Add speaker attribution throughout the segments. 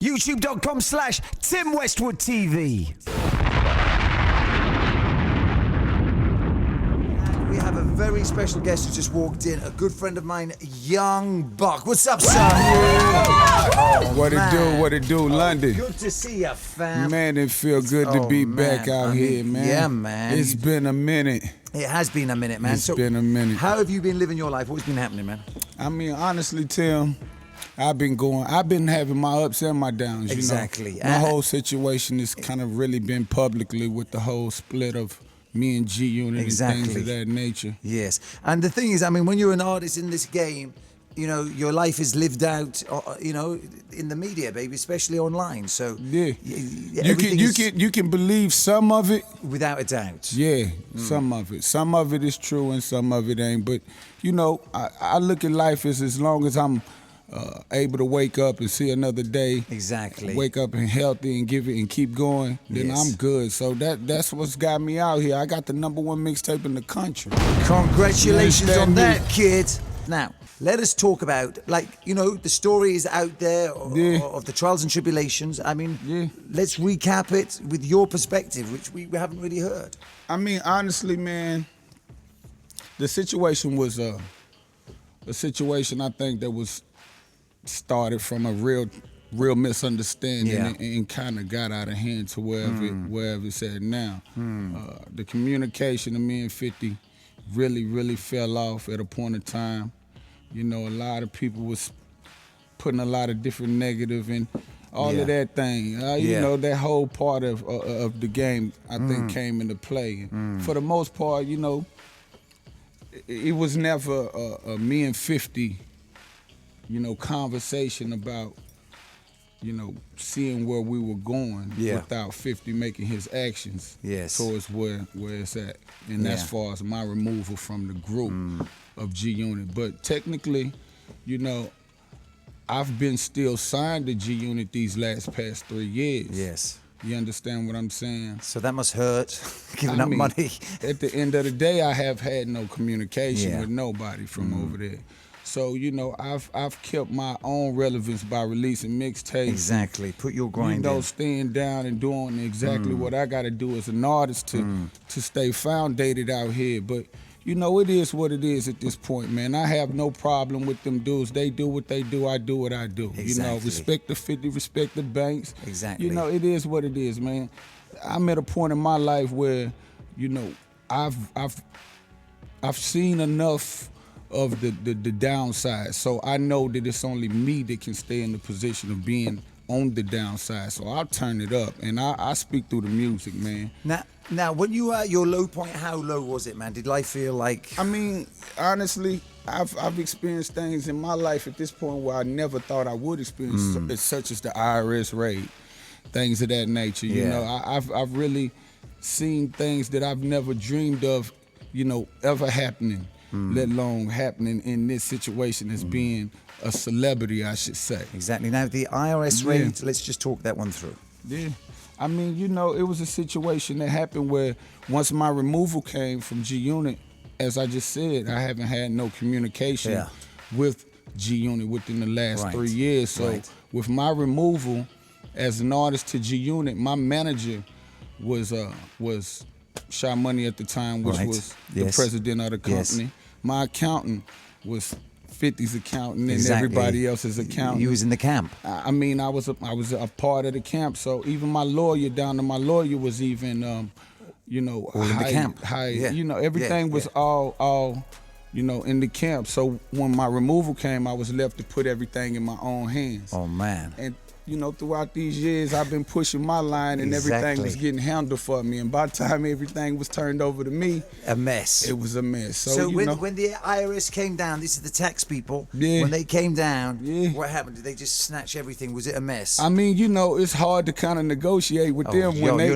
Speaker 1: YouTube.com/Tim Westwood TV. We have a very special guest who just walked in, a good friend of mine, Young Buck. What's up, son?
Speaker 2: Oh, what it do, London?
Speaker 1: Good to see you, fam.
Speaker 2: Man, it feel good to be back out here, man.
Speaker 1: Yeah, man.
Speaker 2: It's been a minute.
Speaker 1: It has been a minute, man.
Speaker 2: It's been a minute.
Speaker 1: How have you been living your life? What's been happening, man?
Speaker 2: I mean, honestly, Tim, I've been having my ups and my downs,
Speaker 1: Exactly.
Speaker 2: You know? My whole situation has kind of really been publicly with the whole split of me and G Unit and things of that nature.
Speaker 1: Yes. And the thing is, I mean, when you're an artist in this game, you know, your life is lived out, you know, in the media, baby, especially online. So
Speaker 2: yeah, you can believe some of it
Speaker 1: without a doubt.
Speaker 2: Yeah, some of it. Some of it is true and some of it ain't. But you know, I look at life as long as I'm able to wake up and see another day.
Speaker 1: Exactly.
Speaker 2: Wake up and healthy and give it and keep going. Then I'm good. So that's what's got me out here. I got the #1 mixtape in the country.
Speaker 1: Congratulations on that, kid. Now, let us talk about, like, you know, the story is out there of the trials and tribulations. I mean, let's recap it with your perspective, which we haven't really heard.
Speaker 2: I mean, honestly, man, the situation was a situation I think that was started from a real misunderstanding and kind of got out of hand to wherever it's at now. The communication of me and 50 really fell off at a point in time. You know, a lot of people was putting a lot of different negative and all of that thing. You know, that whole part of the game, I think, came into play. For the most part, you know, it was never a me and 50, you know, conversation about, you know, seeing where we were going without 50 making his actions towards where it's at. And as far as my removal from the group of G Unit. But technically, you know, I've been still signed to G Unit these past 3 years.
Speaker 1: Yes.
Speaker 2: You understand what I'm saying?
Speaker 1: So that must hurt, giving up money.
Speaker 2: At the end of the day, I have had no communication with nobody from over there. So, you know, I've kept my own relevance by releasing mixtapes.
Speaker 1: Exactly. Put your grind in.
Speaker 2: Staying down and doing exactly what I got to do as an artist to stay foundated out here. But, you know, it is what it is at this point, man. I have no problem with them dudes. They do what they do. I do what I do.
Speaker 1: Exactly.
Speaker 2: You know, respect the 50, respect the banks.
Speaker 1: Exactly.
Speaker 2: You know, it is what it is, man. I'm at a point in my life where, you know, I've seen enough of the downside. So I know that it's only me that can stay in the position of being on the downside. So I'll turn it up and I speak through the music, man.
Speaker 1: Now, when you were at your low point, how low was it, man? Did life feel like...
Speaker 2: I mean, honestly, I've experienced things in my life at this point where I never thought I would experience, such as the IRS raid, things of that nature. You know, I've really seen things that I've never dreamed of, you know, ever happening. Let alone happening in this situation as being a celebrity, I should say.
Speaker 1: Exactly. Now, the IRS raid, let's just talk that one through.
Speaker 2: Yeah. I mean, you know, it was a situation that happened where once my removal came from G Unit, as I just said, I haven't had no communication with G Unit within the last 3 years. So with my removal as an artist to G Unit, my manager was Shy Money at the time, which was the president of the company. My accountant was 50's accountant and everybody else's accountant.
Speaker 1: You was in the camp.
Speaker 2: I mean, I was a part of the camp. So even my lawyer, down to my lawyer, was even, you know,
Speaker 1: all in the camp.
Speaker 2: You know, everything was all, you know, in the camp. So when my removal came, I was left to put everything in my own hands.
Speaker 1: Oh man.
Speaker 2: And you know, throughout these years, I've been pushing my line and everything was getting handled for me. And by the time everything was turned over to me,
Speaker 1: a mess.
Speaker 2: It was a mess.
Speaker 1: So when the IRS came down, this is the tax people, when they came down, what happened? Did they just snatch everything? Was it a mess?
Speaker 2: I mean, you know, it's hard to kind of negotiate with them when they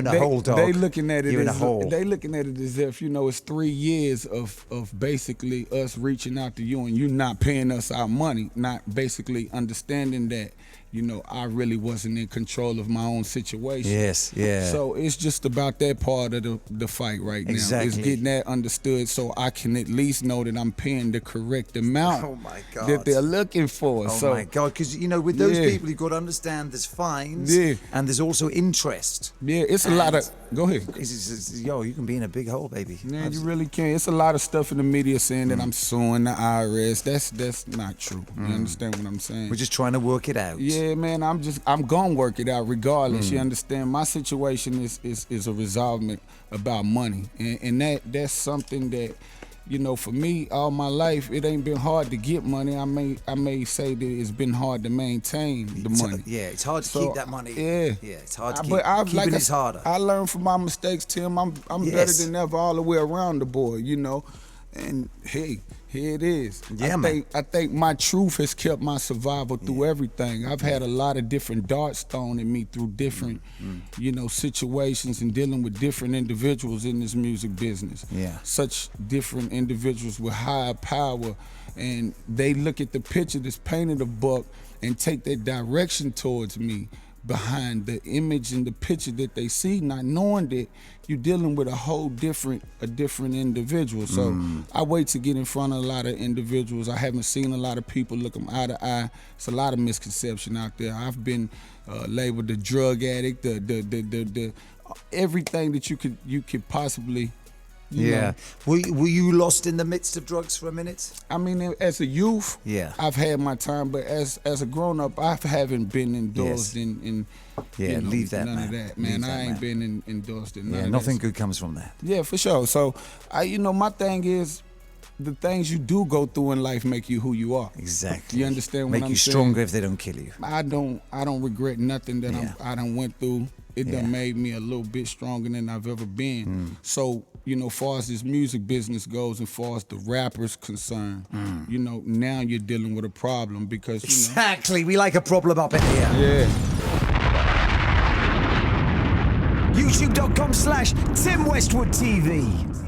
Speaker 2: looking at it they looking at it as if, you know, it's 3 years of basically us reaching out to you and you not paying us our money, not basically understanding that, you know, I really wasn't in control of my own situation.
Speaker 1: Yes, yeah.
Speaker 2: So it's just about that part of the fight right now.
Speaker 1: Exactly.
Speaker 2: It's getting that understood so I can at least know that I'm paying the correct amount
Speaker 1: Oh my God.
Speaker 2: that they're looking for.
Speaker 1: Oh
Speaker 2: so,
Speaker 1: my God, because you know, with those
Speaker 2: Yeah.
Speaker 1: people, you've got to understand there's fines
Speaker 2: Yeah.
Speaker 1: and there's also interest.
Speaker 2: Yeah, it's a lot of. Go ahead.
Speaker 1: Yo, you can be in a big hole, baby.
Speaker 2: Man, you really can. It's a lot of stuff in the media saying that I'm suing the IRS. That's not true. You understand what I'm saying?
Speaker 1: We're just trying to work it out.
Speaker 2: Yeah, man, I'm gonna work it out regardless. You understand? My situation is a resolvement about money, and that's something that, you know, for me, all my life, it ain't been hard to get money. I may say that it's been hard to maintain the money.
Speaker 1: Yeah, it's hard to keep that money.
Speaker 2: Yeah,
Speaker 1: it's hard to keep.
Speaker 2: But
Speaker 1: Keeping is harder.
Speaker 2: I learned from my mistakes, Tim. I'm better
Speaker 1: Yes.
Speaker 2: than ever all the way around the board, you know. And hey, here it is.
Speaker 1: Yeah, man.
Speaker 2: I think my truth has kept my survival through everything. I've had a lot of different darts thrown at me through different, you know, situations and dealing with different individuals in this music business.
Speaker 1: Yeah.
Speaker 2: Such different individuals with higher power, and they look at the picture that's painted a buck and take that direction towards me behind the image and the picture that they see, not knowing that you're dealing with a different individual. So I wait to get in front of a lot of individuals. I haven't seen a lot of people look them eye to eye. It's a lot of misconception out there. I've been labeled the drug addict, the everything that you could possibly. You know.
Speaker 1: Were you lost in the midst of drugs for a minute?
Speaker 2: I mean, as a youth,
Speaker 1: Yeah.
Speaker 2: I've had my time, but as a grown up, I haven't been endorsed in
Speaker 1: Yeah,
Speaker 2: you know,
Speaker 1: leave that,
Speaker 2: none
Speaker 1: man.
Speaker 2: of that,
Speaker 1: Leave
Speaker 2: man.
Speaker 1: that,
Speaker 2: I ain't
Speaker 1: man.
Speaker 2: been endorsed in none
Speaker 1: Yeah,
Speaker 2: of
Speaker 1: nothing
Speaker 2: that.
Speaker 1: good comes from that.
Speaker 2: Yeah, for sure. So, you know, my thing is, the things you do go through in life make you who you are.
Speaker 1: Exactly.
Speaker 2: You understand what
Speaker 1: Make
Speaker 2: I'm
Speaker 1: you
Speaker 2: saying?
Speaker 1: stronger if they don't kill you.
Speaker 2: I don't regret nothing that
Speaker 1: Yeah.
Speaker 2: I done went through. It
Speaker 1: Yeah.
Speaker 2: done made me a little bit stronger than I've ever been. So, you know, far as this music business goes and far as the rappers concerned, you know, now you're dealing with a problem because, you know.
Speaker 1: Exactly. We like a problem up in here.
Speaker 2: Yeah.
Speaker 1: YouTube.com/Tim Westwood TV.